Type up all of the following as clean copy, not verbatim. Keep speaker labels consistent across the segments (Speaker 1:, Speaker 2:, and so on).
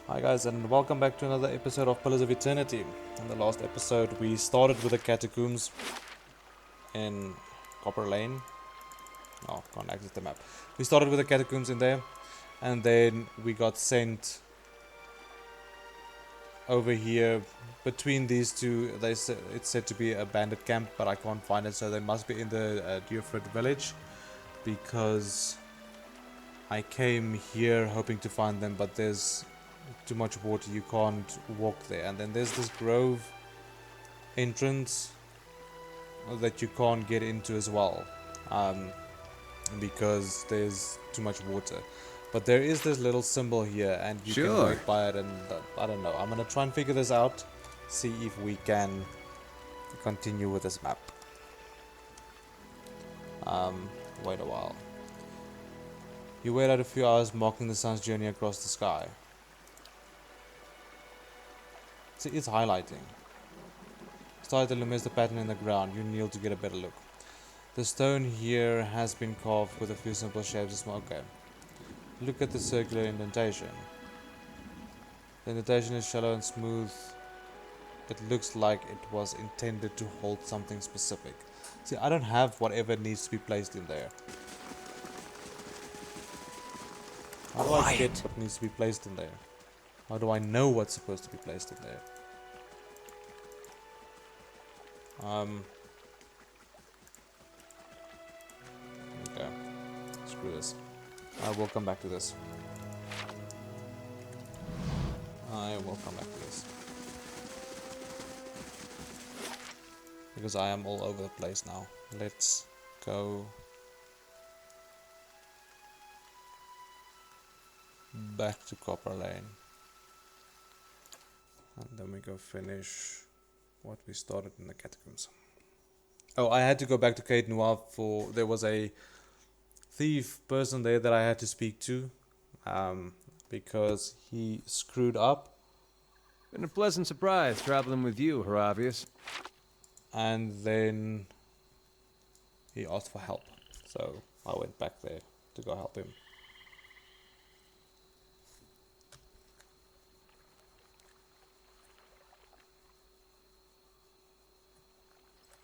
Speaker 1: Hi guys, and welcome back to another episode of Pillars of Eternity. In the last episode we started with the catacombs in Copper Lane. Oh, can't access the map. We started with the catacombs in there, and then we got sent over here between these two. It's said to be a bandit camp, but I can't find it, so they must be in the Deerfoot village, because I came here hoping to find them, but there's too much water, you can't walk there. And then there's this grove entrance that you can't get into as well, because there's too much water. But there is this little symbol here, and you can go by it, and I don't know. I'm gonna try and figure this out, see if we can continue with this map. Wait a while. You wait out a few hours, marking the sun's journey across the sky. See, it's highlighting. Starlight illuminates the pattern in the ground. You kneel to get a better look. The stone here has been carved with a few simple shapes. Okay. Look at the circular indentation. The indentation is shallow and smooth. It looks like it was intended to hold something specific. See, I don't have whatever needs to be placed in there. How do I get what needs to be placed in there? How do I know what's supposed to be placed in there? Okay. Screw this. I will come back to this. I will come back to this. Because I am all over the place now. Let's go back to Copper Lane. And then we go finish what we started in the catacombs. Oh, I had to go back to Caed Nua for... There was a thief person there that I had to speak to. Because he screwed up.
Speaker 2: Been a pleasant surprise traveling with you, Haravius.
Speaker 1: And then he asked for help. So I went back there to go help him.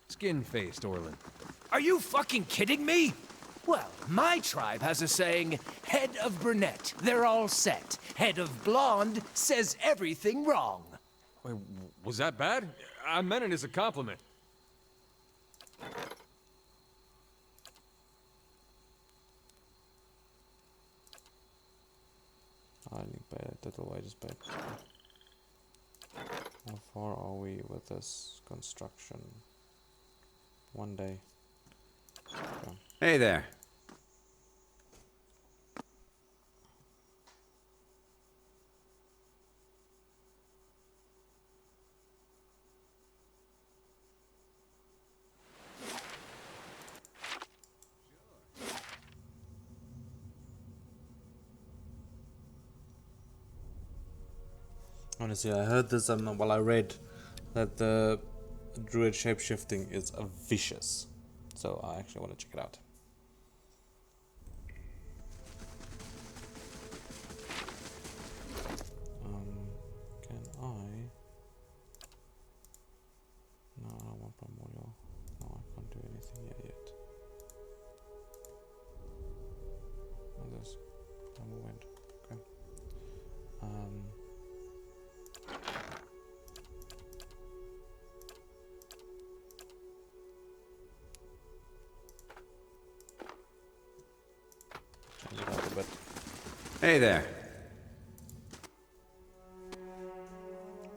Speaker 2: Skin-faced, Orlin.
Speaker 3: Are you fucking kidding me? Well, my tribe has a saying, head of brunette, they're all set. Head of blonde says everything wrong.
Speaker 2: Wait, was that bad? I meant it as a compliment.
Speaker 1: I didn't pay a total wages paid. How far are we with this construction? One day. Okay.
Speaker 4: Hey there.
Speaker 1: Honestly, I heard this while I read that the druid shapeshifting is vicious. So I actually want to check it out. Can I? No, I don't want primordial. No, I can't do anything here yet. What is this? Primal wind. Okay. Change it up a bit.
Speaker 4: Hey there.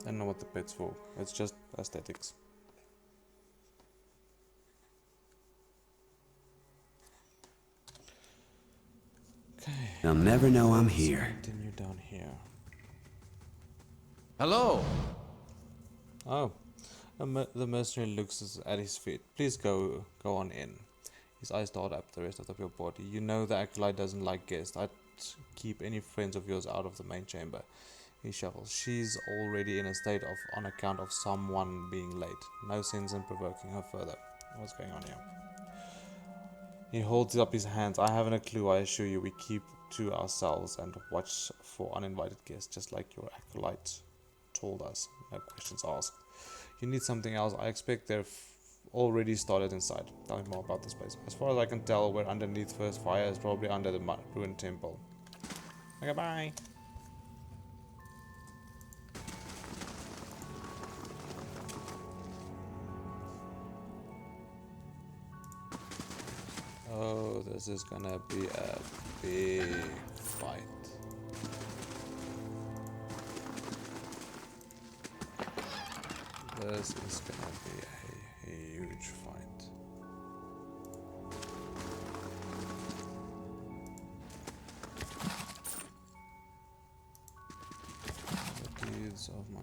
Speaker 1: I don't know what the pet's for. It's just aesthetics. Okay.
Speaker 4: They'll never know I'm here.
Speaker 1: Continue down here.
Speaker 2: Hello.
Speaker 1: Oh, the mercenary looks at his feet. Please go on in. His eyes dart up the rest of your body. You know the acolyte doesn't like guests. I'd keep any friends of yours out of the main chamber. He shuffles. She's already in a state of on account of someone being late. No sense in provoking her further. What's going on here? He holds up his hands. I haven't a clue, I assure you. We keep to ourselves and watch for uninvited guests, just like your acolyte told us. No questions asked. You need something else. I expect they've already started inside. Tell me more about this place. As far as I can tell, we're underneath first fire is probably under the ruined temple. Okay, bye. Oh, this is gonna be a big fight. This is gonna be a huge fight. The deeds of my...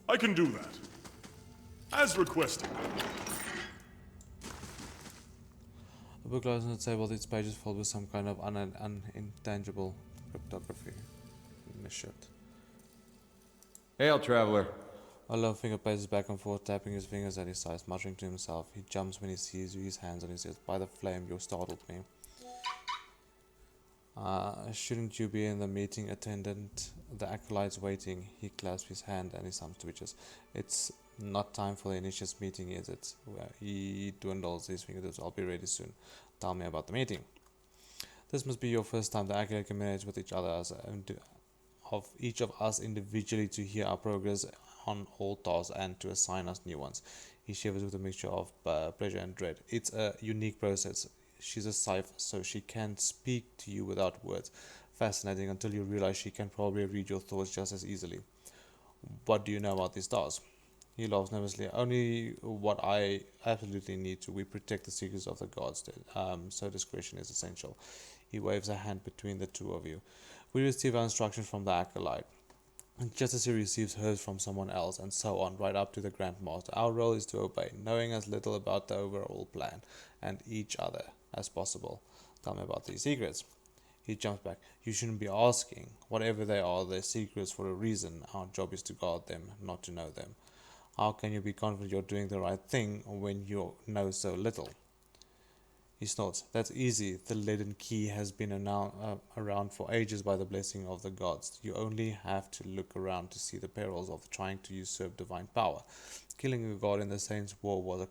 Speaker 5: I can do that. As requested.
Speaker 1: The book lies on the table, its pages filled with some kind of unintangible cryptography. Shit.
Speaker 2: Hail, traveler.
Speaker 1: Olo finger paces back and forth, tapping his fingers at his sides, muttering to himself. He jumps when he sees you, his hands on his ears. By the flame, you startled me. Shouldn't you be in the meeting, attendant? The acolyte's waiting. He clasps his hand and his thumb twitches. It's not time for the initiate's meeting, is it? Well, he dwindles his fingertips. I'll be ready soon. Tell me about the meeting. This must be your first time the acolyte communicates with each other of each of us individually to hear our progress on all tasks and to assign us new ones. He shivers with a mixture of pleasure and dread. It's a unique process. She's a cipher, so she can speak to you without words. Fascinating until you realize she can probably read your thoughts just as easily. What do you know about these stars? He laughs nervously. Only what I absolutely need to. We protect the secrets of the gods, so discretion is essential. He waves a hand between the two of you. We receive our instructions from the acolyte, just as he receives hers from someone else, and so on, right up to the Grand Master. Our role is to obey, knowing as little about the overall plan and each other as possible. Tell me about these secrets. He jumps back. You shouldn't be asking. Whatever they are, they're secrets for a reason. Our job is to guard them, not to know them. How can you be confident you're doing the right thing when you know so little? He snorts. That's easy. The leaden key has been around for ages by the blessing of the gods. You only have to look around to see the perils of trying to usurp divine power. Killing a god in the Saints' War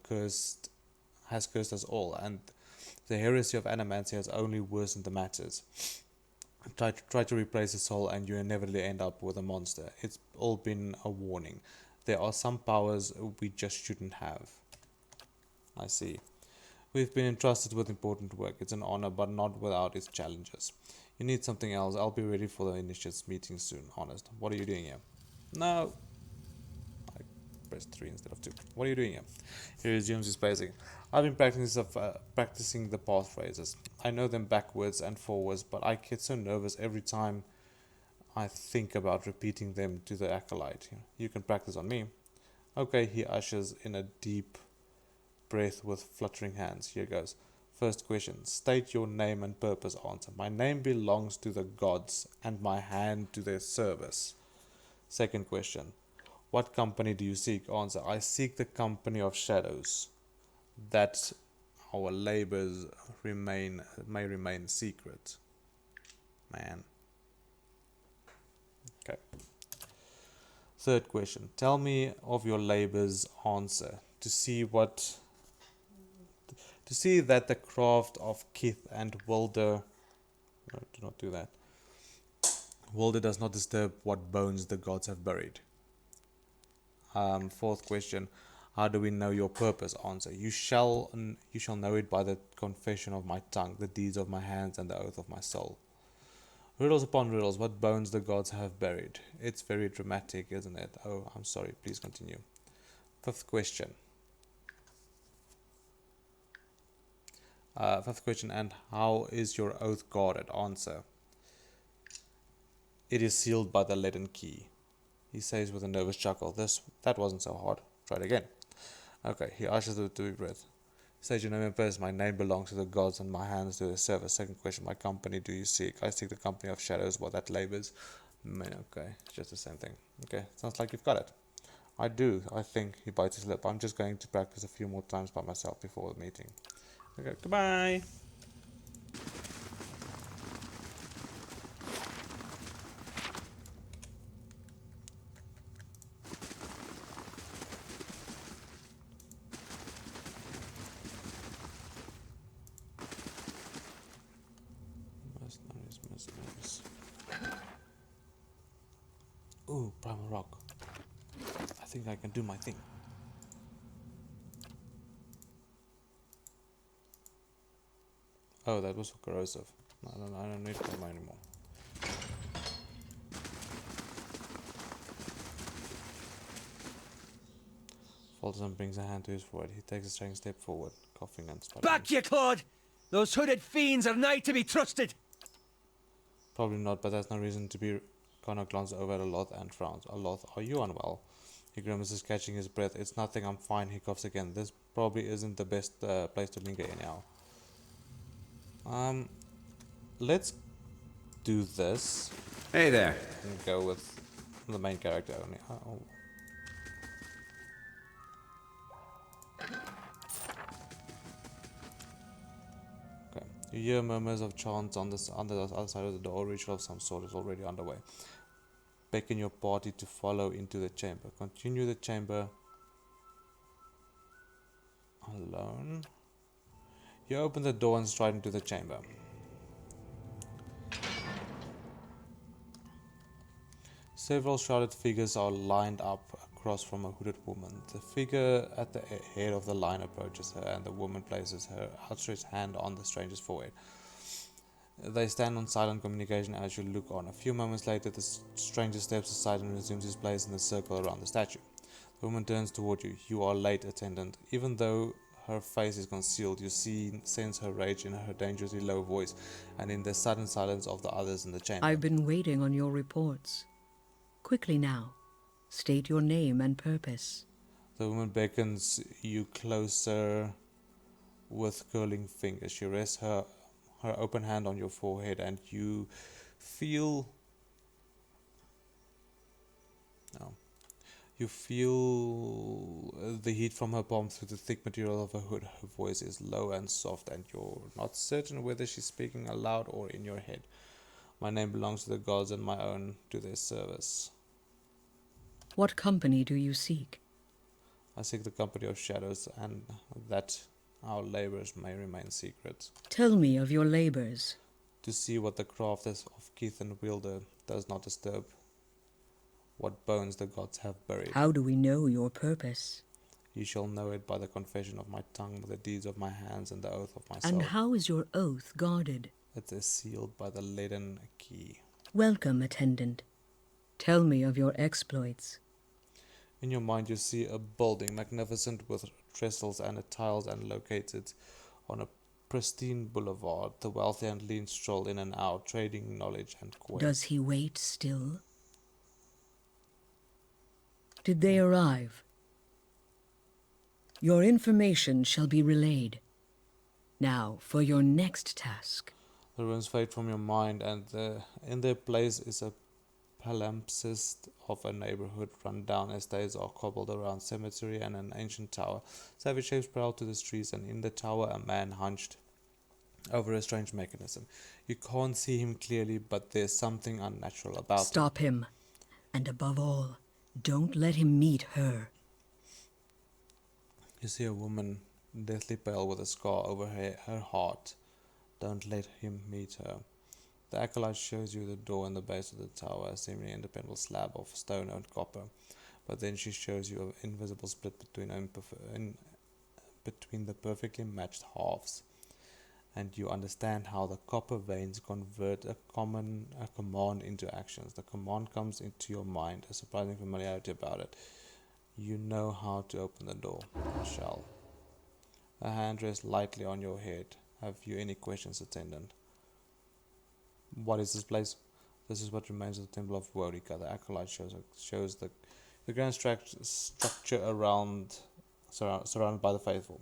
Speaker 1: has cursed us all, and the heresy of animancy has only worsened the matters. Try to replace the soul and you inevitably end up with a monster. It's all been a warning. There are some powers we just shouldn't have. I see. We've been entrusted with important work. It's an honor, but not without its challenges. You need something else. I'll be ready for the initiate's meeting soon. Honest. What are you doing here? No. I pressed 3 instead of 2. What are you doing here? He resumes his pacing. I've been practicing the path phrases. I know them backwards and forwards, but I get so nervous every time I think about repeating them to the acolyte. You can practice on me. Okay, he ushers in a deep breath with fluttering hands. Here goes. First question. State your name and purpose. Answer. My name belongs to the gods and my hand to their service. Second question. What company do you seek? Answer. I seek the company of shadows, that our labors may remain secret. Man. Okay. Third question. Tell me of your labors. Answer. To see that the craft of Caed and Wilder... No, do not do that. Wilder does not disturb what bones the gods have buried. Fourth question. How do we know your purpose? Answer. You shall know it by the confession of my tongue, the deeds of my hands, and the oath of my soul. Riddles upon riddles, what bones the gods have buried. It's very dramatic, isn't it? Oh, I'm sorry. Please continue. Fifth question. Fifth question, and how is your oath guarded? Answer. It is sealed by the leaden key. He says with a nervous chuckle. That wasn't so hard. Try it again. Okay, he ushers with a deep breath. Sage your name and purpose. My name belongs to the gods and my hands to their service. Second question, my company do you seek? I seek the company of shadows, what that labors. Man, okay, it's just the same thing. Okay, sounds like you've got it. I do, I think. He bites his lip. I'm just going to practice a few more times by myself before the meeting. Okay, goodbye. Ooh, primal rock. I think I can do my thing. Oh, that was for corrosive. I don't need primal anymore. Fulton brings a hand to his forehead. He takes a strange step forward, coughing and sputtering.
Speaker 3: Back, ye Claude! Those hooded fiends are nigh to be trusted!
Speaker 1: Probably not, but that's no reason to be. Connor glances over at Aloth and frowns. Aloth, are you unwell? He grimaces, catching his breath. It's nothing, I'm fine, he coughs again. This probably isn't the best place to linger anyhow. Let's do this.
Speaker 4: Hey there.
Speaker 1: And go with the main character only. Oh. Okay. You hear murmurs of chants on the other side of the door. A ritual of some sort is already underway. Beckon your party to follow into the chamber. Continue the chamber alone. You open the door and stride into the chamber. Several shrouded figures are lined up across from a hooded woman. The figure at the head of the line approaches her, and the woman places her outstretched hand on the stranger's forehead. They stand on silent communication as you look on. A few moments later, the stranger steps aside and resumes his place in the circle around the statue. The woman turns toward you. You are late, attendant. Even though her face is concealed, you sense her rage in her dangerously low voice and in the sudden silence of the others in the chamber.
Speaker 6: I've been waiting on your reports. Quickly now, state your name and purpose.
Speaker 1: The woman beckons you closer with curling fingers. She rests her open hand on your forehead, and you feel the heat from her palm through the thick material of her hood. Her voice is low and soft, and you're not certain whether she's speaking aloud or in your head. My name belongs to the gods and my own to their service.
Speaker 6: What company do you seek?
Speaker 1: I seek the company of shadows, and that our labors may remain secret.
Speaker 6: Tell me of your labors.
Speaker 1: To see what the craft of Keith and Wielder does not disturb, what bones the gods have buried.
Speaker 6: How do we know your purpose?
Speaker 1: You shall know it by the confession of my tongue, the deeds of my hands, and the oath of my soul.
Speaker 6: And how is your oath guarded?
Speaker 1: It is sealed by the leaden key.
Speaker 6: Welcome, attendant. Tell me of your exploits.
Speaker 1: In your mind you see a building, magnificent with trestles and tiles, and located on a pristine boulevard. The wealthy and lean stroll in and out, trading knowledge and coin.
Speaker 6: Does he wait still? Did they arrive? Your information shall be relayed. Now, for your next task.
Speaker 1: The ruins fade from your mind, and in their place is a palimpsest of a neighborhood. Run-down estates are cobbled around cemetery and an ancient tower. Savage shapes prowl to the streets, and in the tower a man hunched over a strange mechanism. You can't see him clearly, but there's something unnatural about him.
Speaker 6: Stop him. And above all, don't let him meet her.
Speaker 1: You see a woman, deathly pale with a scar over her heart. Don't let him meet her. The acolyte shows you the door in the base of the tower, a seemingly independent slab of stone and copper. But then she shows you an invisible split between the perfectly matched halves. And you understand how the copper veins convert a command into actions. The command comes into your mind, a surprising familiarity about it. You know how to open the door. I shall. A hand rests lightly on your head. Have you any questions, attendant? What is this place? This is what remains of the Temple of Woedica. The acolyte shows the grand structure surrounded by the faithful.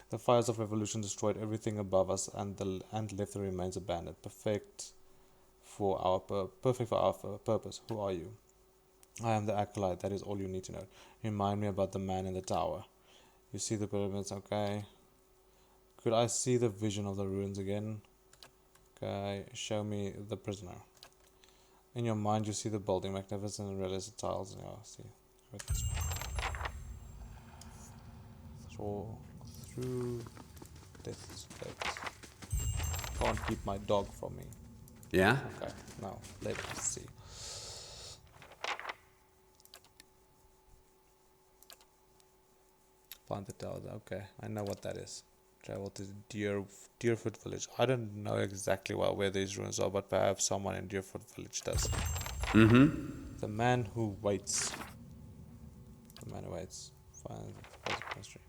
Speaker 1: The fires of revolution destroyed everything above us, and left the remains abandoned. Perfect for our purpose. Who are you? I am the acolyte. That is all you need to know. Remind me about the man in the tower. You see the pyramids, okay? Could I see the vision of the ruins again? Okay, show me the prisoner. In your mind, you see the building, magnificent and realistic tiles. Yeah, see. Through death's gates. Can't keep my dog from me.
Speaker 4: Yeah?
Speaker 1: Okay, now let us see. Find the tower. Okay, I know what that is. Travel to Deerfoot village. I don't know exactly where these ruins are, but perhaps someone in Deerfoot village does. The man who waits. The man who waits. Find the mystery.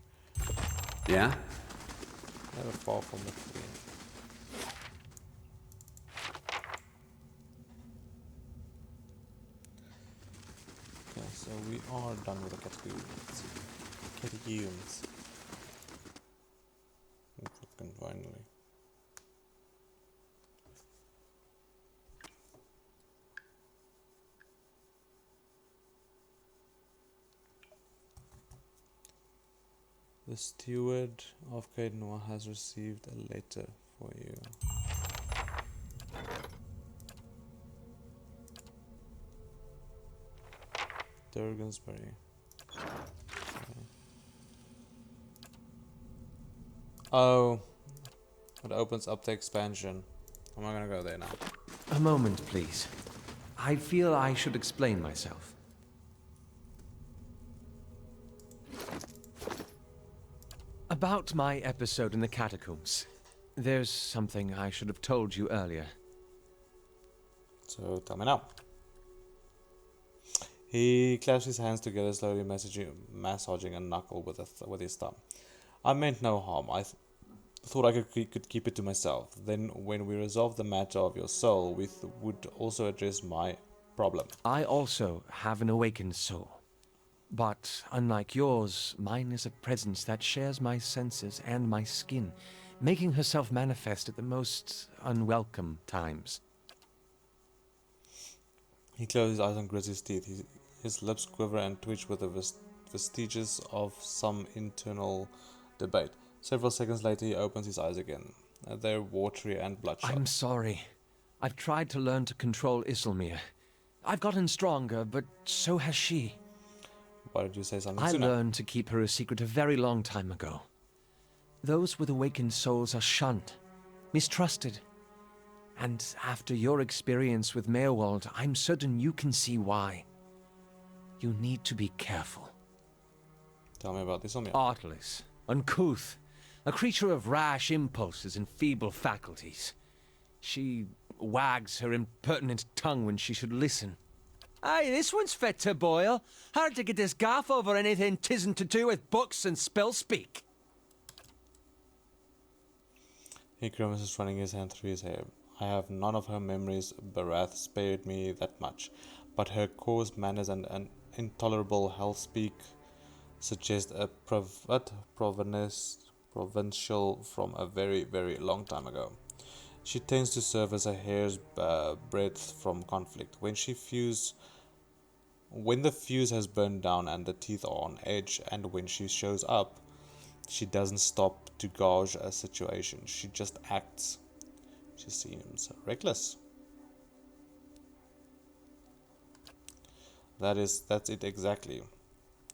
Speaker 4: Yeah?
Speaker 1: Never far from the queen. Okay, so we are done with the catacombs. Catacombs. Fucking finally. The steward of Caed Nua has received a letter for you. Durgansbury. Oh, it opens up the expansion. I'm not gonna go there now.
Speaker 2: A moment, please. I feel I should explain myself. About my episode in the catacombs. There's something I should have told you earlier.
Speaker 1: So tell me now. He clasped his hands together, slowly massaging a knuckle with his thumb. I meant no harm. I thought I could keep it to myself. Then, when we resolved the matter of your soul, we would also address my problem.
Speaker 2: I also have an awakened soul. But unlike yours, mine is a presence that shares my senses and my skin, making herself manifest at the most unwelcome times.
Speaker 1: He closed his eyes and grit his teeth. His lips quiver and twitch with the vestiges of some internal debate. Several seconds later, he opens his eyes again. They're watery and bloodshot.
Speaker 2: I'm sorry. I've tried to learn to control Isilmir. I've gotten stronger, but so has she.
Speaker 1: Why did you say something
Speaker 2: I
Speaker 1: sooner?
Speaker 2: learned to keep her a secret a very long time ago. Those with awakened souls are shunned, mistrusted. And after your experience with Meerwald, I'm certain you can see why. You need to be careful.
Speaker 1: Tell me about this, Omia.
Speaker 2: Artless, uncouth, a creature of rash impulses and feeble faculties. She wags her impertinent tongue when she should listen. Aye, this one's fit to boil. Hard to get this gaff over anything tisn't to do with books and spell speak.
Speaker 1: He grimaces, running his hand through his hair. I have none of her memories. Barath spared me that much, but her coarse manners and an intolerable hell speak suggest a provincial from a very, very long time ago. She tends to serve as a hair's breadth from conflict. When the fuse has burned down and the teeth are on edge, and when she shows up, she doesn't stop to gauge a situation. She just acts. She seems reckless. That's it exactly.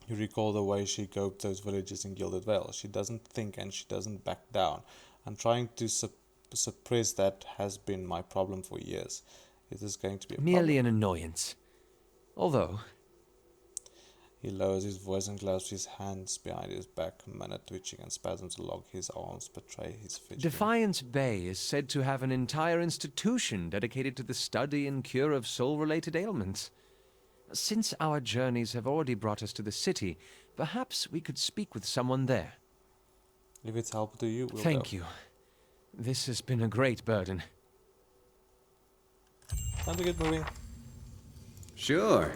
Speaker 1: You recall the way she goped those villages in Gilded Vale. She doesn't think and she doesn't back down. I'm trying to suppress that has been my problem for years. Is this going to be a
Speaker 2: Merely
Speaker 1: problem?
Speaker 2: an annoyance. Although,
Speaker 1: He lowers his voice and clasps his hands behind his back, mana twitching and spasms along his arms betray his fidgeting.
Speaker 2: Defiance Bay is said to have an entire institution dedicated to the study and cure of soul-related ailments. Since our journeys have already brought us to the city, perhaps we could speak with someone there.
Speaker 1: If it's helpful to you, we'll
Speaker 2: Thank
Speaker 1: go.
Speaker 2: you. This has been a great burden.
Speaker 1: Time to get moving.
Speaker 4: Sure.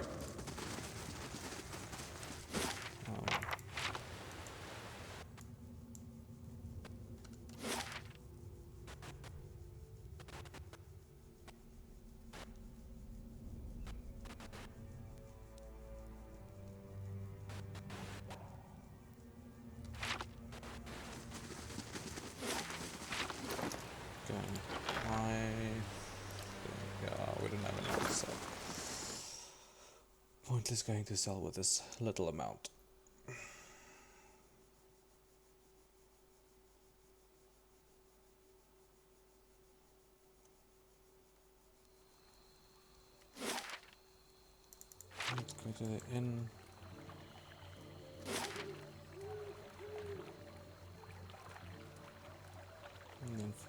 Speaker 1: We don't have enough to sell. Pointless going to sell with this little amount. Let's go to the inn.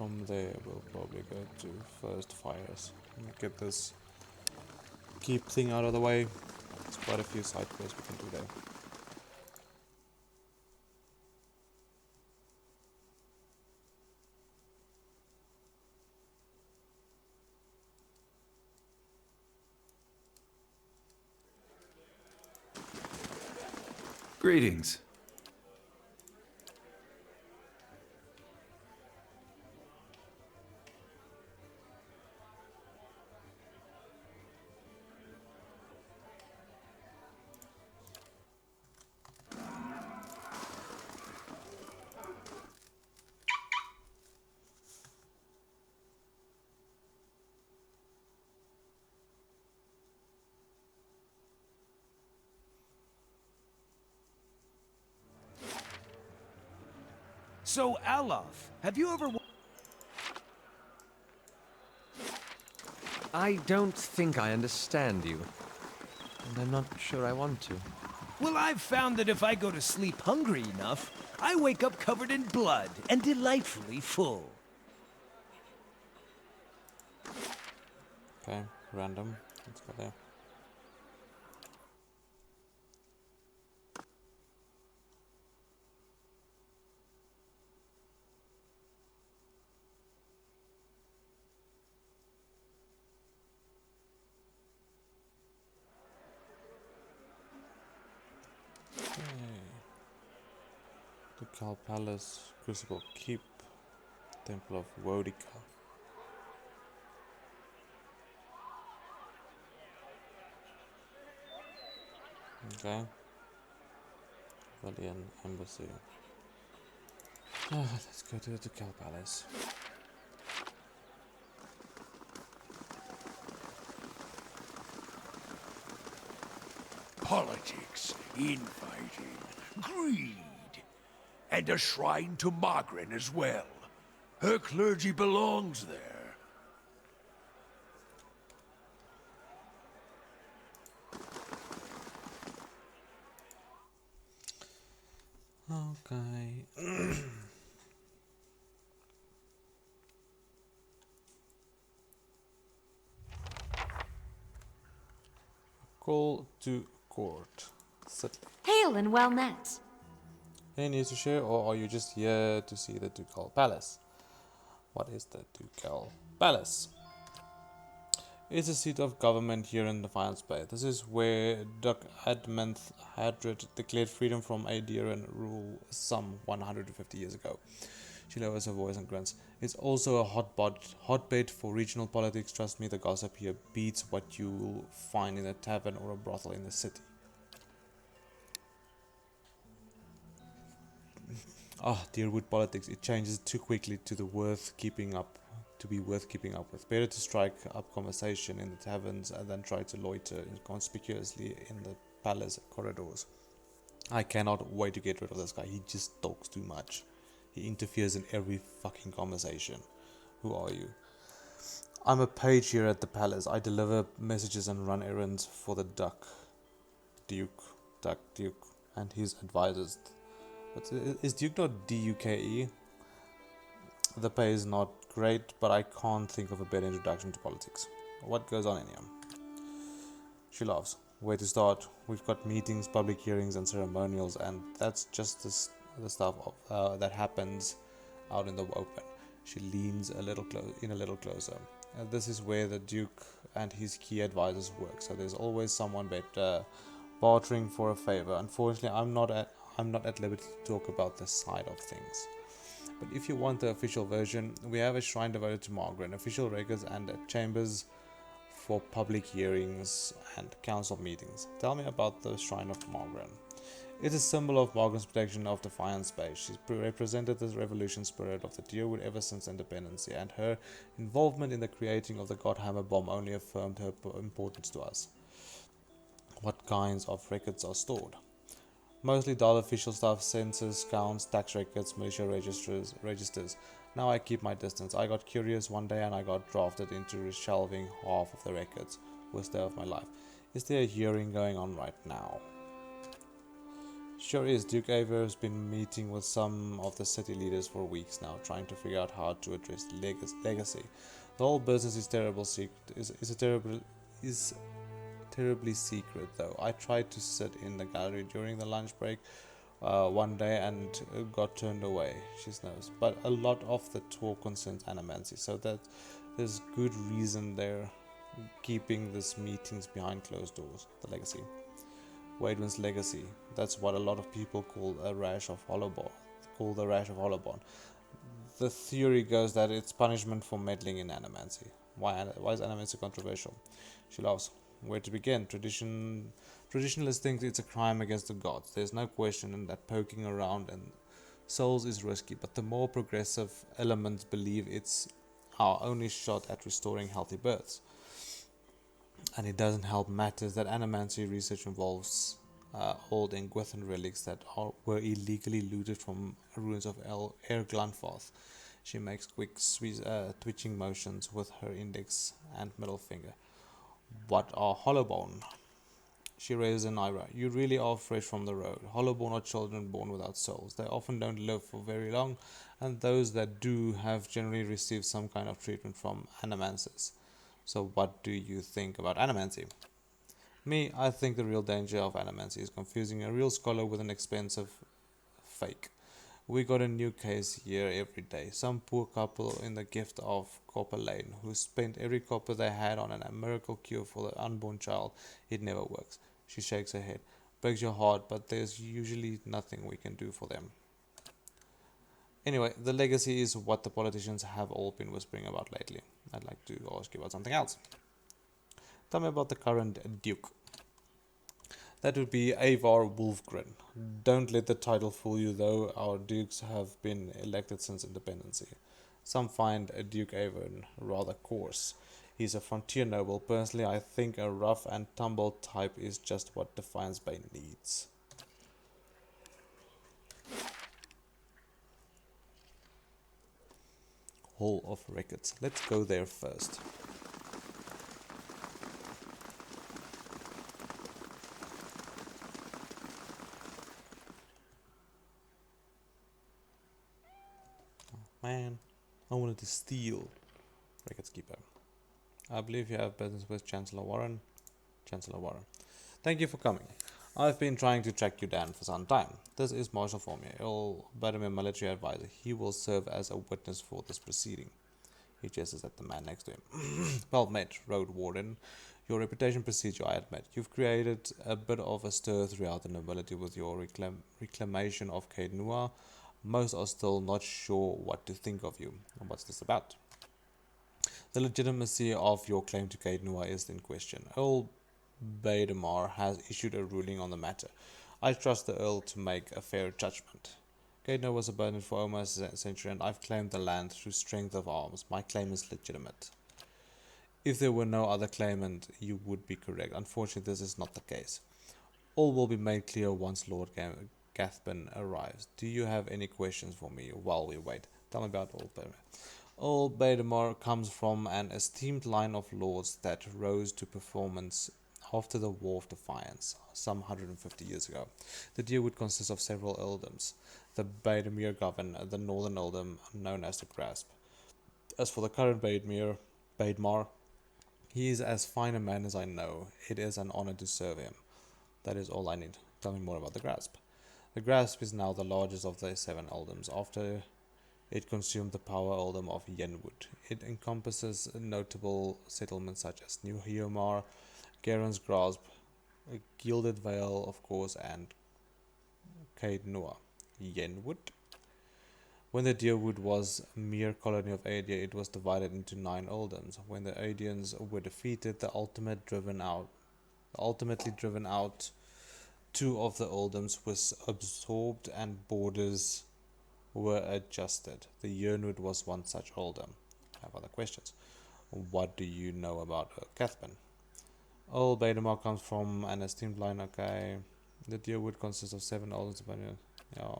Speaker 1: From there, we'll probably go to first fires. Get this keep thing out of the way. There's quite a few side quests we can do there.
Speaker 7: Greetings.
Speaker 3: So, Alof, have you ever...
Speaker 2: I don't think I understand you. And I'm not sure I want to.
Speaker 3: Well, I've found that if I go to sleep hungry enough, I wake up covered in blood and delightfully full.
Speaker 1: Okay, random. Let's go there. Ducal Palace, Crucible Keep, Temple of Woedica. Okay. Valian Embassy. Let's go to the Ducal Palace.
Speaker 8: Politics, infighting, greed, and a shrine to Margaret as well. Her clergy belongs there.
Speaker 1: Okay. Call to court. Sit.
Speaker 9: Hail and well met.
Speaker 1: Any news to share, or are you just here to see the Ducal Palace? What is the Ducal Palace? It's a seat of government here in the Defiance Bay. This is where Duke Admanth Hadred declared freedom from Eder and rule some 150 years ago. She lowers her voice and grunts. It's also a hotbed for regional politics. Trust me, the gossip here beats what you'll find in a tavern or a brothel in the city. Deerwood politics. It changes too quickly to be worth keeping up with. Better to strike up conversation in the taverns and then try to loiter inconspicuously in the palace corridors. I cannot wait to get rid of this guy. He just talks too much. He interferes in every fucking conversation. Who are you? I'm a page here at the palace. I deliver messages and run errands for the Duke, and his advisors. But is Duke not D-U-K-E? The pay is not great, but I can't think of a better introduction to politics. What goes on in here? She laughs. Where to start? We've got meetings, public hearings, and ceremonials, and that's just the stuff that happens out in the open. She leans a little closer. This is where the Duke and his key advisors work. So there's always someone better bartering for a favor. Unfortunately, I'm not at liberty to talk about this side of things. But if you want the official version, we have a shrine devoted to Margaret, official records, and chambers for public hearings and council meetings. Tell me about the Shrine of Margaret. It's a symbol of Margaret's protection of Defiance Bay. She's represented the revolution spirit of the Deerwood ever since independence, and her involvement in the creating of the Godhammer bomb only affirmed her importance to us. What kinds of records are stored? Mostly dull official stuff, census, counts, tax records, militia registers. Now I keep my distance. I got curious one day and I got drafted into shelving half of the records. Worst day of my life. Is there a hearing going on right now? Sure is. Duke Aver has been meeting with some of the city leaders for weeks now, trying to figure out how to address legacy. The whole business is terrible secret. Is terribly secret though. I tried to sit in the gallery during the lunch break one day and got turned away. She knows, but a lot of the talk concerns animancy, so that there's good reason they're keeping these meetings behind closed doors. The legacy. Waidwin's legacy. That's what a lot of people call a rash of Hollowborn. Call the rash of Hollowborn. The theory goes that it's punishment for meddling in animancy. Why is animancy controversial? She laughs. Where to begin? Traditionalists think it's a crime against the gods. There's no question in that poking around in souls is risky, but the more progressive elements believe it's our only shot at restoring healthy births. And it doesn't help matters that animancy research involves old Ingwithan relics that were illegally looted from ruins of Glanforth. She makes quick twitching motions with her index and middle finger. What are Hollowborn? She raises an eyebrow. You really are fresh from the road. Hollowborn are children born without souls. They often don't live for very long, and those that do have generally received some kind of treatment from animancers. So what do you think about animancy? Me, I think the real danger of animancy is confusing a real scholar with an expensive fake. We got a new case here every day. Some poor couple in the gift of Copper Lane who spent every copper they had on a miracle cure for the unborn child. It never works. She shakes her head. Breaks your heart, but there's usually nothing we can do for them. Anyway, the legacy is what the politicians have all been whispering about lately. I'd like to ask you about something else. Tell me about the current Duke. That would be Avar Wolfgren. Don't let the title fool you though, our dukes have been elected since independency. Some find Duke Avon rather coarse. He's a frontier noble. Personally, I think a rough and tumble type is just what Defiance Bay needs. Hall of Records. Let's go there first. Man, I wanted to steal. Records Keeper. I believe you have business with Chancellor Warren. Chancellor Warren. Thank you for coming. I've been trying to track you down for some time. This is Marshal Formier, Earl Badamir military advisor. He will serve as a witness for this proceeding. He gestures at the man next to him. Well met, Road Warden. Your reputation precedes you, I admit. You've created a bit of a stir throughout the nobility with your reclamation of Caed Nua. Most are still not sure what to think of you. What's this about? The legitimacy of your claim to Caed Nua is in question. Earl Badamar has issued a ruling on the matter. I trust the Earl to make a fair judgment. Caed Nua was abandoned for almost a century, and I've claimed the land through strength of arms. My claim is legitimate. If there were no other claimant, you would be correct. Unfortunately, this is not the case. All will be made clear once Lord Gathbin arrives. Do you have any questions for me while we wait? Tell me about Earl Badamar. Earl Badamar comes from an esteemed line of lords that rose to performance after the War of Defiance, some 150 years ago. The deal would consist of several earldoms. The Badamir govern the northern earldom, known as the Grasp. As for the current Badmar, he is as fine a man as I know. It is an honor to serve him. That is all I need. Tell me more about the Grasp. The Grasp is now the largest of the 7 earldoms, after it consumed the power earldom of Yenwood. It encompasses notable settlements such as New Hiomar, Garen's Grasp, Gilded Vale, of course, and Caed Nua. Yenwood. When the Deerwood was a mere colony of Eder, it was divided into 9 earldoms. When the Adians were defeated, ultimately driven out, 2 of the earldoms was absorbed and borders were adjusted. The Yernwood was one such earldom. I have other questions. What do you know about Cathbin? Earl Badamar comes from an esteemed line. Okay. The Deerwood consists of 7 earldoms. Yeah.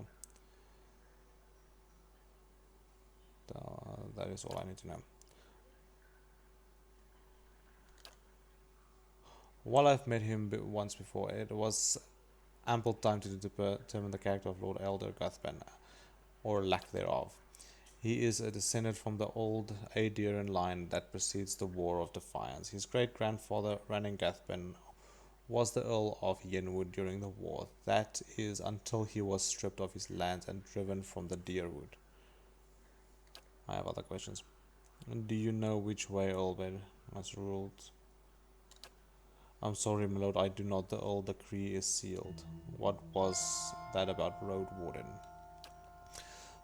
Speaker 1: That is all I need to know. While I've met him once before, it was ample time to determine the character of Lord Elder Guthban, or lack thereof. He is a descendant from the old Eder line that precedes the War of Defiance. His great-grandfather, Ranning Guthban, was the Earl of Yenwood during the war. That is, until he was stripped of his lands and driven from the Deerwood. I have other questions. Do you know which way Earlbed has ruled? I'm sorry, my lord, I do not. The Earl decree is sealed. What was that about Road Warden?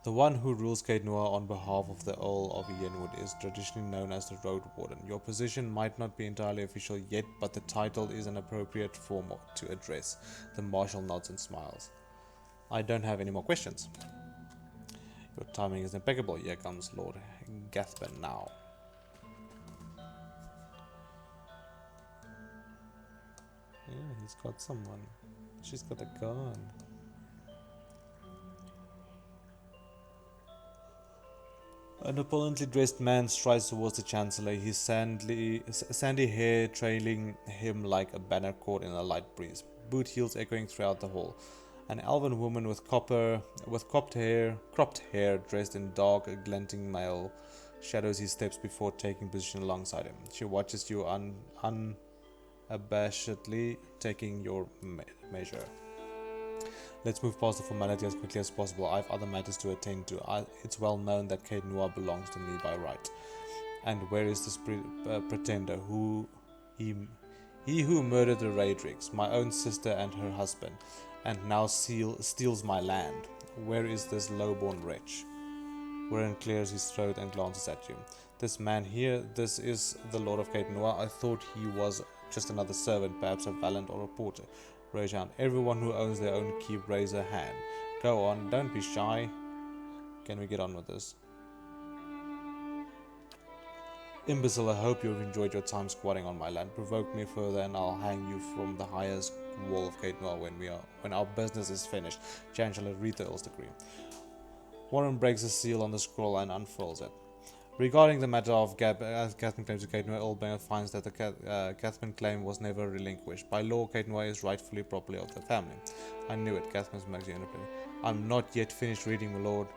Speaker 1: The one who rules Caed Nua on behalf of the Earl of Yenwood is traditionally known as the Road Warden. Your position might not be entirely official yet, but the title is an appropriate form to address. The Marshal nods and smiles. I don't have any more questions. Your timing is impeccable. Here comes Lord Guthban now. Yeah, he's got someone. She's got a gun. An opulently dressed man strides towards the Chancellor, his sandy hair trailing him like a banner caught in a light breeze, boot heels echoing throughout the hall. An elven woman with cropped hair, dressed in dark, glinting mail, shadows his steps before taking position alongside him. She watches you unabashedly, taking your measure. Let's move past the formality as quickly as possible. I have other matters to attend to. It's well known that Caed Nua belongs to me by right. And where is this pretender? He who murdered the Raedricks, my own sister and her husband, and now steals my land. Where is this lowborn wretch? Warren clears his throat and glances at you. This man here, this is the Lord of Caed Nua. I thought he was just another servant, perhaps a valet or a porter. Raise your hand. Everyone who owns their own keep, raise a hand. Go on, don't be shy. Can we get on with this? Imbecile, I hope you've enjoyed your time squatting on my land. Provoke me further and I'll hang you from the highest wall of Caed Nua when our business is finished. Chancellor, read the Earl's decree. Warren breaks the seal on the scroll and unfurls it. Regarding the matter of Guthman claims to Caed Nua, Earl finds that the Guthman claim was never relinquished. By law, Caed Nua is rightfully property of the family. I knew it. Guthman's magazine interpreted. I'm not yet finished reading, my lord.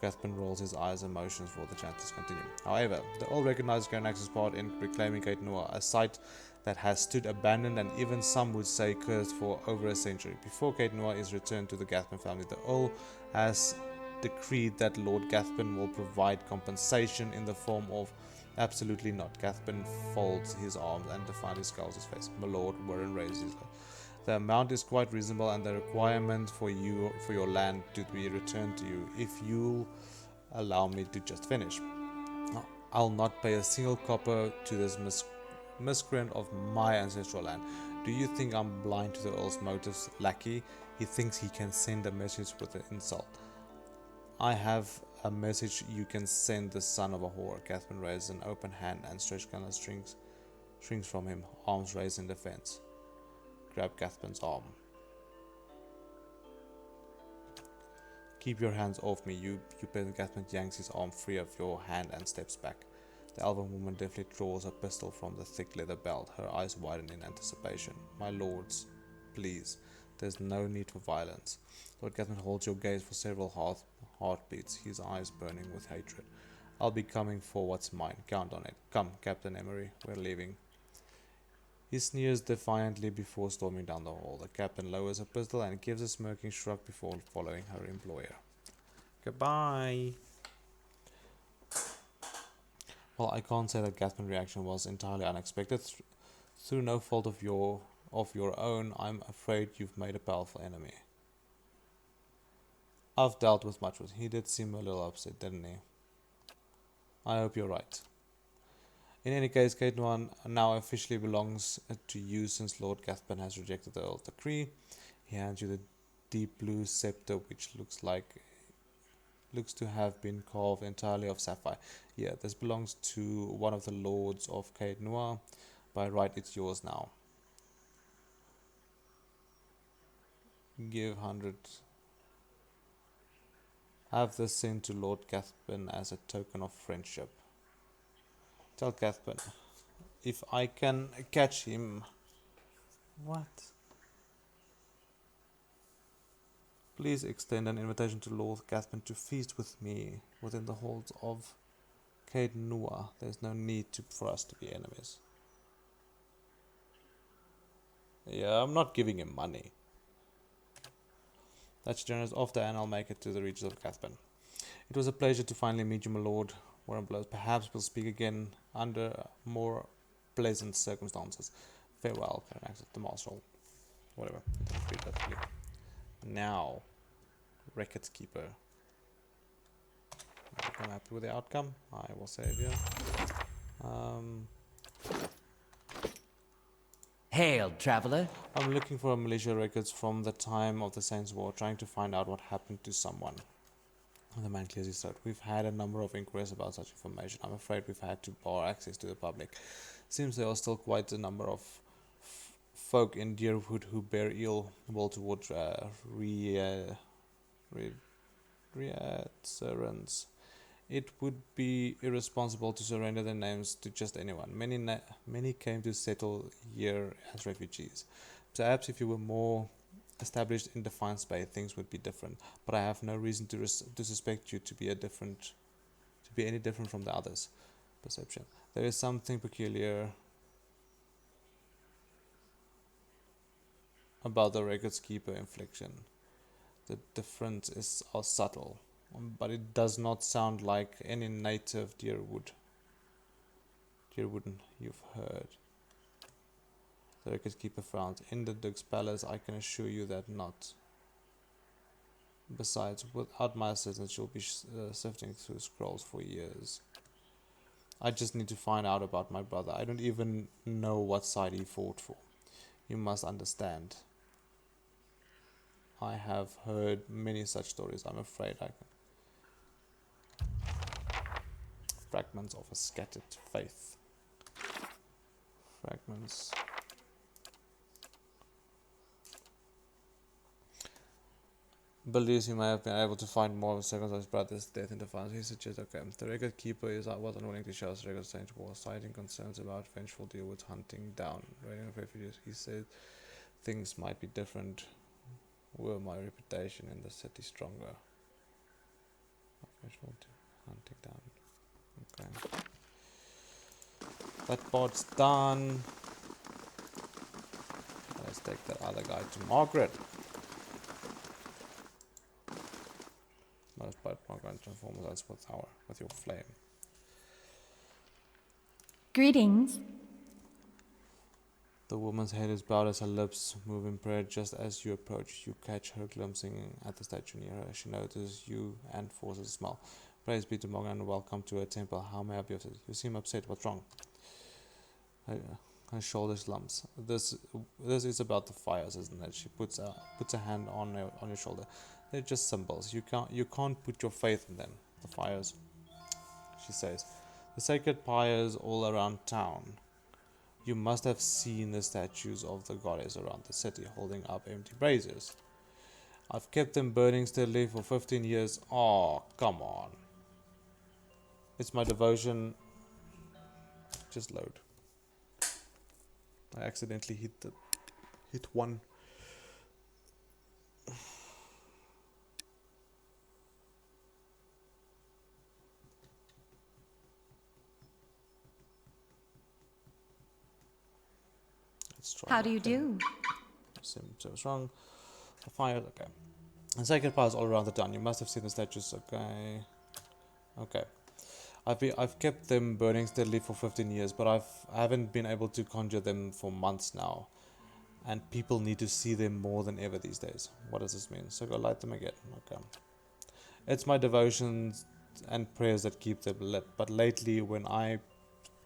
Speaker 1: Guthman rolls his eyes and motions for the Chancellor to continue. However, the Earl recognizes Garnax's part in reclaiming Caed Nua, a site that has stood abandoned and even some would say cursed for over a century. Before Caed Nua is returned to the Guthman family, the Earl has decreed that Lord Guthban will provide compensation in the form of absolutely not. Guthban folds his arms and defiantly scowls his face. My lord, Warren raises his hand. The amount is quite reasonable and the requirement for your land to be returned to you, if you'll allow me to just finish. I'll not pay a single copper to this miscreant of my ancestral land. Do you think I'm blind to the Earl's motives, lackey? He thinks he can send a message with an insult. I have a message you can send the son of a whore. Guthman raises an open hand and stretched gunner shrinks from him, arms raised in defense. Grab Guthman's arm. Keep your hands off me, you peasant. Guthman yanks his arm free of your hand and steps back. The elven woman deftly draws a pistol from the thick leather belt, her eyes widen in anticipation. My lords, please, there's no need for violence. Lord Guthman holds your gaze for several heartbeats, his eyes burning with hatred. I'll be coming for what's mine. Count on it. Come, Captain Emery, we're leaving. He sneers defiantly before storming down the hall. The captain lowers a pistol and gives a smirking shrug before following her employer. Goodbye. Well, I can't say that Guthman's reaction was entirely unexpected. Through no fault of your own, I'm afraid you've made a powerful enemy. I've dealt with much with him. He did seem a little upset, didn't he? I hope you're right. In any case, Caed Nua now officially belongs to you since Lord Guthban has rejected the Earl's decree. He hands you the deep blue scepter which looks to have been carved entirely of sapphire. Yeah, this belongs to one of the lords of Caed Nua. By right, it's yours now. Give 100. Have this sent to Lord Guthban as a token of friendship. Tell Guthban, if I can catch him... What? Please extend an invitation to Lord Cathman to feast with me within the halls of Caed Nua. There's no need for us to be enemies. Yeah, I'm not giving him money. That's generous offer, and I'll make it to the reaches of Cathman. It was a pleasure to finally meet you, my lord. Warren blows. Perhaps we'll speak again under more pleasant circumstances. Farewell, can I accept the marshal? Whatever. Read that to you. Now, Records Keeper. I'm happy with the outcome. I will save you.
Speaker 7: Hail, traveler.
Speaker 1: I'm looking for militia records from the time of the Saints' War, trying to find out what happened to someone. The man clears his throat. We've had a number of inquiries about such information. I'm afraid we've had to bar access to the public. Seems there are still quite a number of folk in Deerwood who bear ill will towards reassurance. It would be irresponsible to surrender their names to just anyone. Many came to settle here as refugees. Perhaps if you were more established in Defiance Bay, things would be different. But I have no reason to suspect you to be any different from the others. Perception. There is something peculiar about the Records Keeper infliction. The difference is subtle, but it does not sound like any native Deerwooden you've heard. The Records Keeper frowns. In the Duke's palace, I can assure you that not. Besides, without my assistance, you'll be sifting through scrolls for years. I just need to find out about my brother. I don't even know what side he fought for. You must understand. I have heard many such stories. I'm afraid I can. Fragments of a scattered faith. Fragments. Believes he may have been able to find more of his brother's death in Defiance. He suggests, okay, the Record Keeper was unwilling to show us Record Saints War, citing concerns about vengeful deal with hunting down raiding of refugees. He said things might be different were my reputation in the city stronger. Vengeful hunting down. Okay. That part's done. Let's take that other guy to Margaret. Most part Margaret transforms us with your flame.
Speaker 9: Greetings.
Speaker 1: The woman's head is bowed as her lips move in prayer. Just as you approach, you catch her glimpsing at the statue near her. She notices you and forces a smile. Praise be to Morgan and welcome to her temple. How may I be of service? You seem upset. What's wrong? Her shoulders lumps. This is about the fires, isn't it? She puts a hand on your shoulder. They're just symbols. You can't put your faith in them. The fires, she says. The sacred pyres all around town. You must have seen the statues of the goddess around the city holding up empty braziers. I've kept them burning steadily for 15 years. Oh, come on. It's my devotion. Just load. I accidentally hit one.
Speaker 9: How do you do?
Speaker 1: So strong. The fire, okay. And sacred powers all around the town. You must have seen the statues, okay. Okay. I've kept them burning steadily for 15 years, but I haven't been able to conjure them for months now. And people need to see them more than ever these days. What does this mean? So go light them again. Okay. It's my devotions and prayers that keep them lit. But lately, when I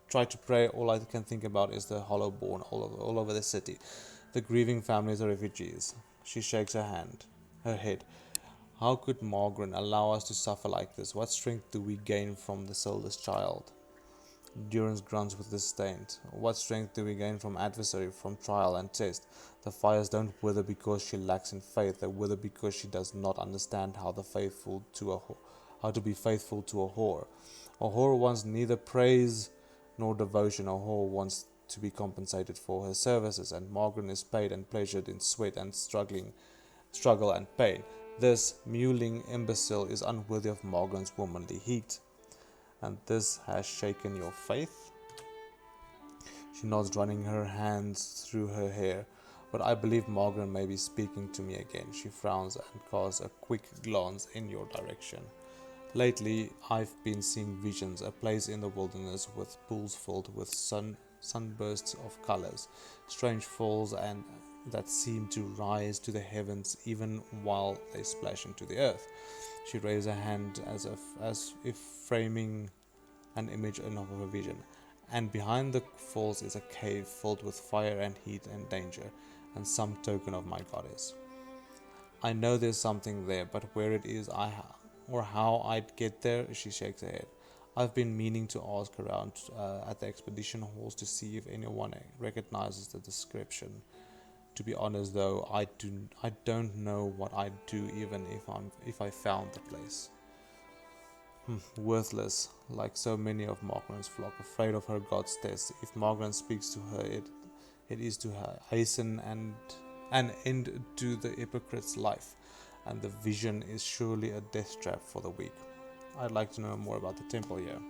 Speaker 1: try to pray, all I can think about is the hollow born all over the city. The grieving families of refugees. She shakes her head. How could Margaret allow us to suffer like this? What strength do we gain from the soulless child? Durance grunts with disdain. What strength do we gain from adversary, from trial and test? The fires don't wither because she lacks in faith. They wither because she does not understand how to be faithful to a whore. A whore wants neither praise nor devotion. A whore wants to be compensated for her services, and Margaret is paid and pleasured in sweat and struggle and pain. This mewling imbecile is unworthy of Morgan's womanly heat. And this has shaken your faith? She nods, running her hands through her hair. But I believe Morgan may be speaking to me again. She frowns and casts a quick glance in your direction. Lately, I've been seeing visions, a place in the wilderness with pools filled with sunbursts of colors, strange falls and that seem to rise to the heavens even while they splash into the earth. She raised her hand as if framing an image of her vision. And behind the falls is a cave filled with fire and heat and danger, and some token of my goddess. I know there's something there, but where it is, or how I'd get there, she shakes her head. I've been meaning to ask around at the expedition halls to see if anyone recognizes the description. To be honest, though, I don't know what I'd do even if I found the place. Worthless, like so many of Margaret's flock, afraid of her god's test. If Margaret speaks to her, it is to hasten an end to the hypocrite's life, and the vision is surely a death trap for the weak. I'd like to know more about the temple here.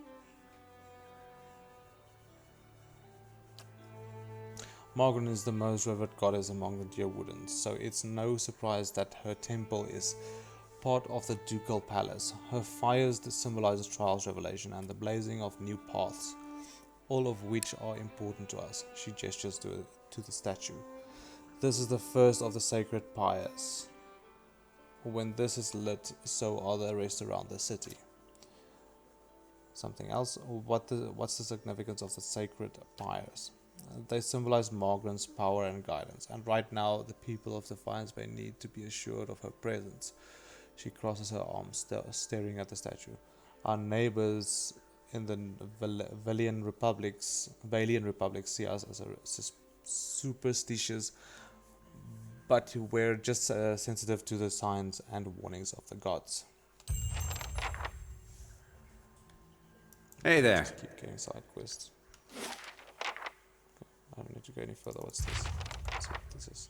Speaker 1: Margaret is the most revered goddess among the Deer Woodens, so it's no surprise that her temple is part of the ducal palace. Her fires symbolize trials, revelation, and the blazing of new paths, all of which are important to us. She gestures to the statue. This is the first of the sacred pyres. When this is lit, so are the rest around the city. Something else? What's the significance of the sacred pyres? They symbolize Margaret's power and guidance, and right now the people of Defiance may need to be assured of her presence. She crosses her arms, staring at the statue. Our neighbors in the Valian Republics see us as superstitious, but we're just sensitive to the signs and warnings of the gods.
Speaker 4: Hey there.
Speaker 1: Just keep getting side quests. I don't need to go any further. What's this? Let's see what this is.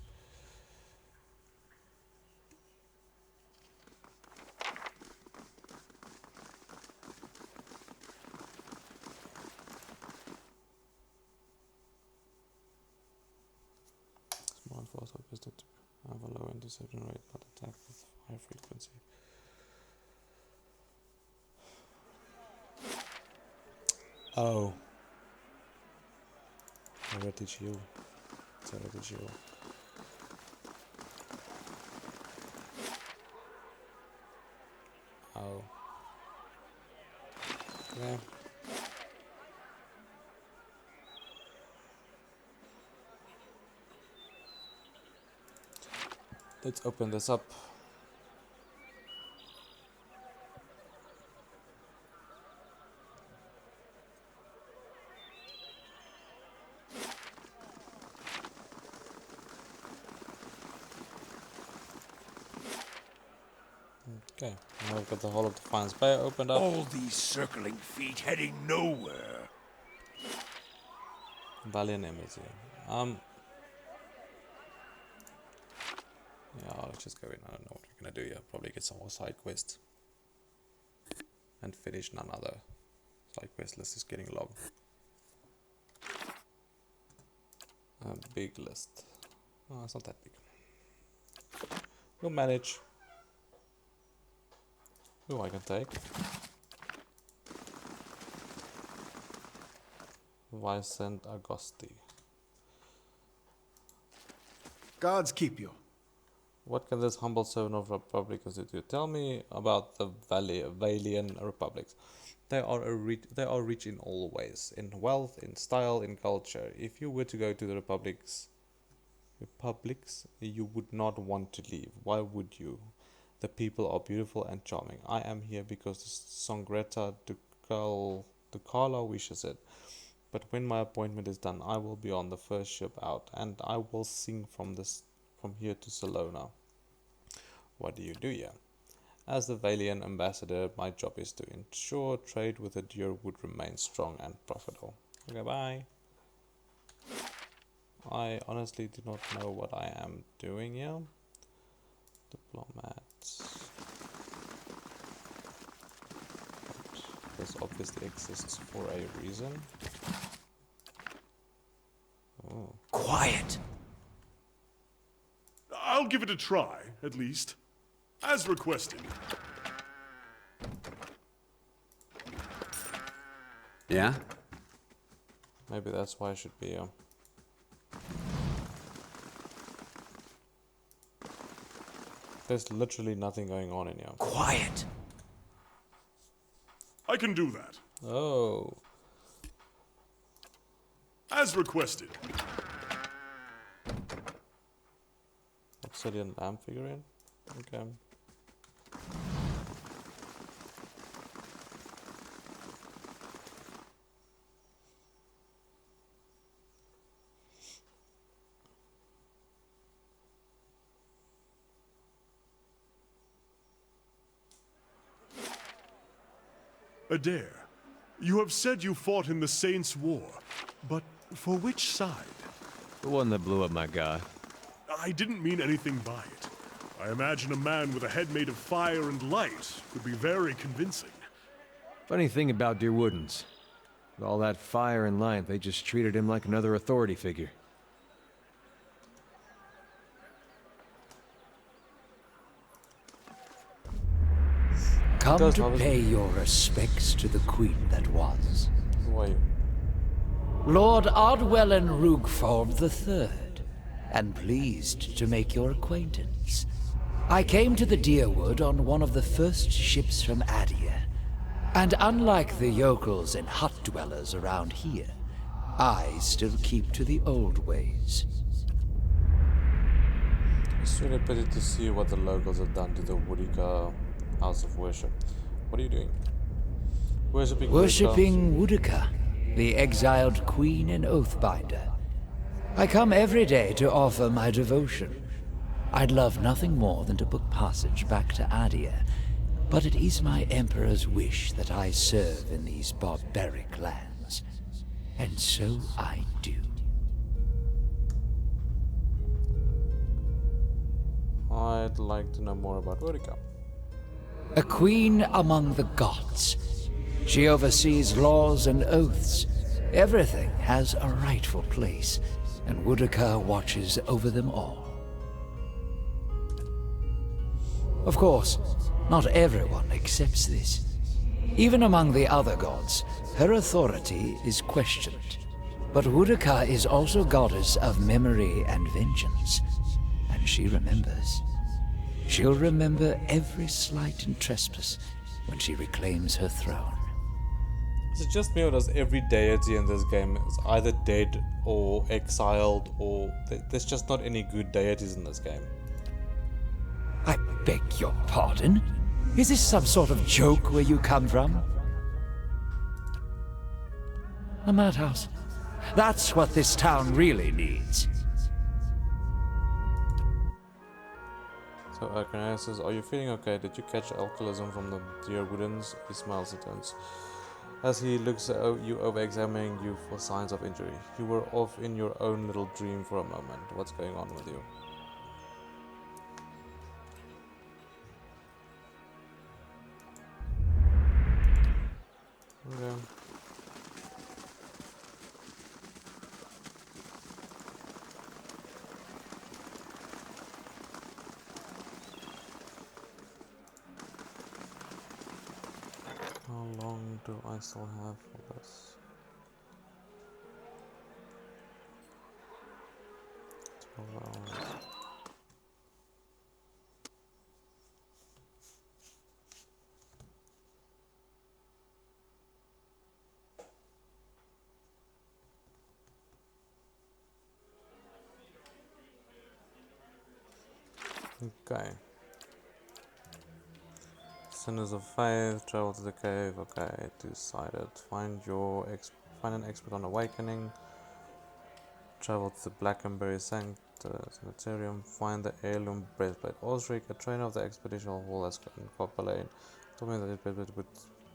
Speaker 1: Small force of wisdom to have a low interception rate but attack with high frequency. Oh. Where did you? Where did you? Oh. Yeah. Let's open this up. Okay, now we've got the whole of Defiance Bay opened up.
Speaker 8: All these circling feet heading nowhere.
Speaker 1: Valiant Embassy. Yeah, let's just go in. I don't know what we're gonna do here. Probably get some more side quests. And finish none other. Side quest list is getting long. A big list. Oh, it's not that big. We'll manage. Who I can take. Vicent Agosti.
Speaker 10: Gods keep you.
Speaker 1: What can this humble servant of Republicans do? Tell me about the Valian Republics. They are rich in all ways, in wealth, in style, in culture. If you were to go to the republics, you would not want to leave. Why would you? The people are beautiful and charming. I am here because the Songreta Ducala wishes it. But when my appointment is done, I will be on the first ship out, and I will sing from here to Salona. What do you do here? As the Valian ambassador, my job is to ensure trade with the Deer would remain strong and profitable. Okay, bye. I honestly do not know what I am doing here. Diplomat. This obviously exists for a reason. Oh.
Speaker 3: Quiet!
Speaker 5: I'll give it a try, at least. As requested.
Speaker 4: Yeah?
Speaker 1: Maybe that's why I should be There's literally nothing going on in here.
Speaker 3: Quiet!
Speaker 5: I can do that.
Speaker 1: Oh.
Speaker 5: As requested.
Speaker 1: Obsidian lamp figurine? Okay.
Speaker 5: Eder, you have said you fought in the Saints' War, but for which side?
Speaker 2: The one that blew up my god.
Speaker 5: I didn't mean anything by it. I imagine a man with a head made of fire and light would be very convincing.
Speaker 2: Funny thing about dear Woodens. With all that fire and light, they just treated him like another authority figure.
Speaker 3: Come to pay your respects to the queen that was.
Speaker 1: Who are you?
Speaker 3: Lord Ardwellen Rugfold III, and pleased to make your acquaintance. I came to the Deerwood on one of the first ships from Adia, and unlike the yokels and hut dwellers around here, I still keep to the old ways.
Speaker 1: It's really pity to see what the locals have done to the Woedica house of worship. What are you doing?
Speaker 3: Worshipping Woedica, the exiled queen and oathbinder. I come every day to offer my devotion. I'd love nothing more than to book passage back to Adia, but it is my emperor's wish that I serve in these barbaric lands. And so I do.
Speaker 1: I'd like to know more about Woedica.
Speaker 3: A queen among the gods. She oversees laws and oaths. Everything has a rightful place, and Woedica watches over them all. Of course, not everyone accepts this. Even among the other gods, her authority is questioned. But Woedica is also goddess of memory and vengeance, and she remembers. She'll remember every slight and trespass when she reclaims her throne.
Speaker 1: Is it just me, or does every deity in this game is either dead or exiled, or there's just not any good deities in this game?
Speaker 3: I beg your pardon? Is this some sort of joke where you come from? A madhouse. That's what this town really needs.
Speaker 1: So Arcanine says, are you feeling okay? Did you catch alcoholism from the dear Woodens? He smiles at turns as he looks at you over, examining you for signs of injury. You were off in your own little dream for a moment. What's going on with you? Okay. How long do I still have for this? 12 hours. Okay. Sinners of Faith, travel to the cave. Okay, decided. Find an expert on awakening. Travel to the Blackenberry Sanitarium. Find the heirloom breastplate. Osric, a trainer of the expedition hall has in Copper Lane, told me that it would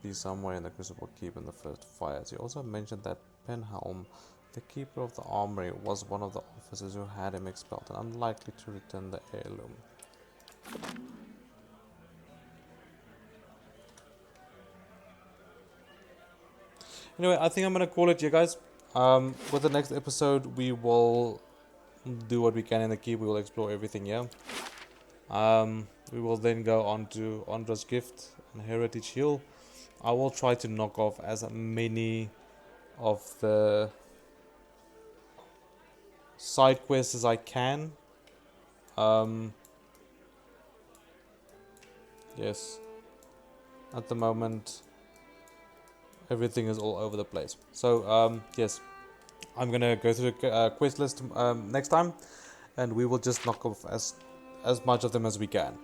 Speaker 1: be somewhere in the Crucible Keep in the first fires. He also mentioned that Penhelm, the keeper of the armory, was one of the officers who had him expelled and unlikely to return the heirloom. Anyway, I think I'm gonna call it here, guys. With the next episode, we will do what we can in the keep. We will explore everything here. We will then go on to Andra's Gift and Heritage Hill. I will try to knock off as many of the side quests as I can. Yes. At the moment, everything is all over the place. So, yes. I'm gonna go through the quest list next time, and we will just knock off as much of them as we can.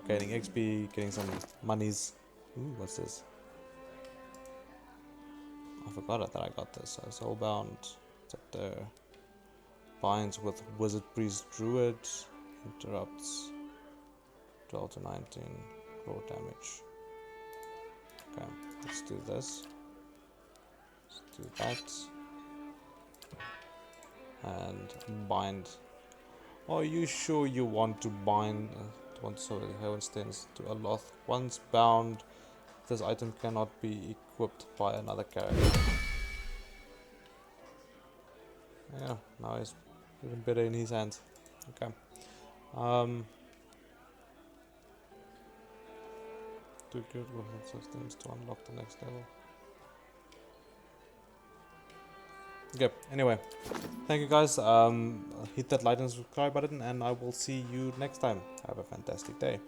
Speaker 1: Gaining XP, getting some monies. Ooh, what's this? I forgot that I got this. Soulbound, it's up there. Binds with Wizard, Priest, Druid. Interrupts. 12 to 19. Raw damage. Okay, let's do this. Let's do that. And bind. Are you sure you want to bind Heaven Stands to a Loth? Once bound, this item cannot be equipped by another character. Yeah, now it's even better in his hands. Okay. Do good with systems to unlock the next level. Okay, anyway, thank you guys. Hit that like and subscribe button, and I will see you next time. Have a fantastic day.